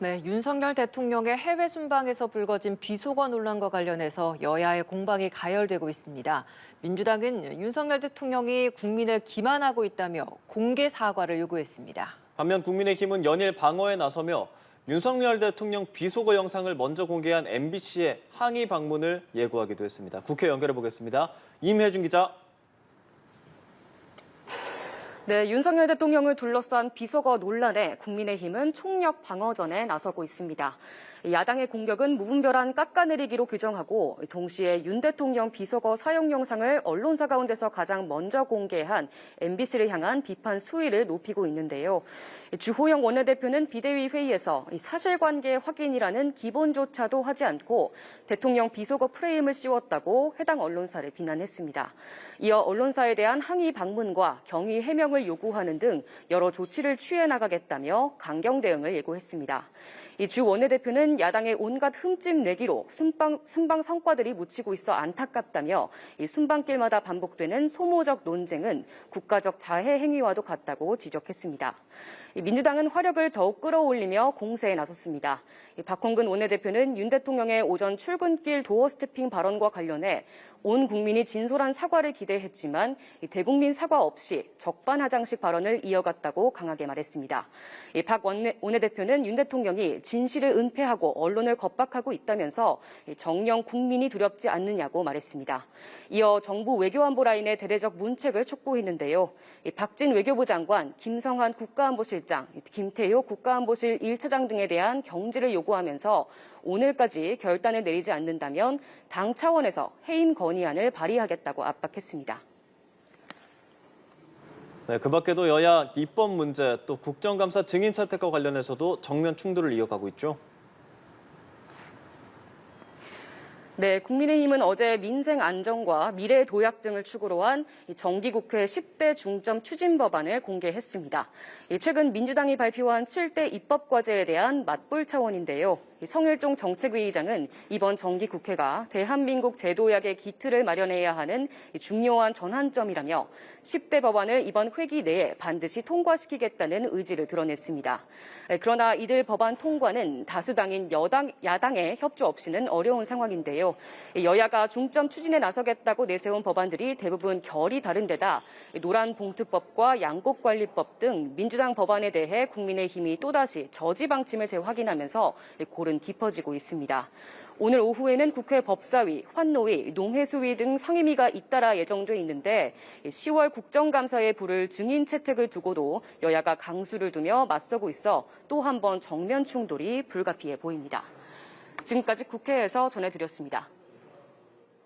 네, 윤석열 대통령의 해외 순방에서 불거진 비속어 논란과 관련해서 여야의 공방이 가열되고 있습니다. 민주당은 윤석열 대통령이 국민을 기만하고 있다며 공개 사과를 요구했습니다. 반면 국민의힘은 연일 방어에 나서며 윤석열 대통령 비속어 영상을 먼저 공개한 MBC의 항의 방문을 예고하기도 했습니다. 국회 연결해 보겠습니다. 임혜준 기자. 네, 윤석열 대통령을 둘러싼 비속어 논란에 국민의힘은 총력 방어전에 나서고 있습니다. 야당의 공격은 무분별한 깎아내리기로 규정하고 동시에 윤 대통령 비속어 사용 영상을 언론사 가운데서 가장 먼저 공개한 MBC를 향한 비판 수위를 높이고 있는데요. 주호영 원내대표는 비대위 회의에서 사실관계 확인이라는 기본조차도 하지 않고 대통령 비속어 프레임을 씌웠다고 해당 언론사를 비난했습니다. 이어 언론사에 대한 항의 방문과 경위 해명을 요구하는 등 여러 조치를 취해 나가겠다며 강경 대응을 예고했습니다. 주 원내대표는 야당의 온갖 흠집 내기로 순방 성과들이 묻히고 있어 안타깝다며 순방길마다 반복되는 소모적 논쟁은 국가적 자해 행위와도 같다고 지적했습니다. 민주당은 화력을 더욱 끌어올리며 공세에 나섰습니다. 박홍근 원내대표는 윤 대통령의 오전 출근길 도어 스태핑 발언과 관련해 온 국민이 진솔한 사과를 기대했지만 대국민 사과 없이 적반하장식 발언을 이어갔다고 강하게 말했습니다. 박 원내대표는 윤 대통령이 진실을 은폐하고 언론을 겁박하고 있다면서 정녕 국민이 두렵지 않느냐고 말했습니다. 이어 정부 외교안보 라인의 대대적 문책을 촉구했는데요. 박진 외교부 장관, 김성한 국가안보실장, 김태효 국가안보실 1차장 등에 대한 경질을 요구하면서 오늘까지 결단을 내리지 않는다면 당 차원에서 해임 건의안을 발의하겠다고 압박했습니다. 네, 그 밖에도 여야 입법 문제 또 국정감사 증인 채택과 관련해서도 정면 충돌을 이어가고 있죠. 네, 국민의힘은 어제 민생 안정과 미래 도약 등을 축으로 한 정기국회 10대 중점 추진 법안을 공개했습니다. 최근 민주당이 발표한 7대 입법과제에 대한 맞불 차원인데요. 성일종 정책위의장은 이번 정기국회가 대한민국 제도약의 기틀을 마련해야 하는 중요한 전환점이라며 10대 법안을 이번 회기 내에 반드시 통과시키겠다는 의지를 드러냈습니다. 그러나 이들 법안 통과는 다수당인 야당의 협조 없이는 어려운 상황인데요. 여야가 중점 추진에 나서겠다고 내세운 법안들이 대부분 결이 다른 데다 노란봉투법과 양곡관리법 등 민주당 법안에 대해 국민의힘이 또다시 저지 방침을 재확인하면서 골은 깊어지고 있습니다. 오늘 오후에는 국회 법사위, 환노위, 농해수위 등 상임위가 잇따라 예정돼 있는데 10월 국정감사에 부를 증인 채택을 두고도 여야가 강수를 두며 맞서고 있어 또 한 번 정면 충돌이 불가피해 보입니다. 지금까지 국회에서 전해드렸습니다.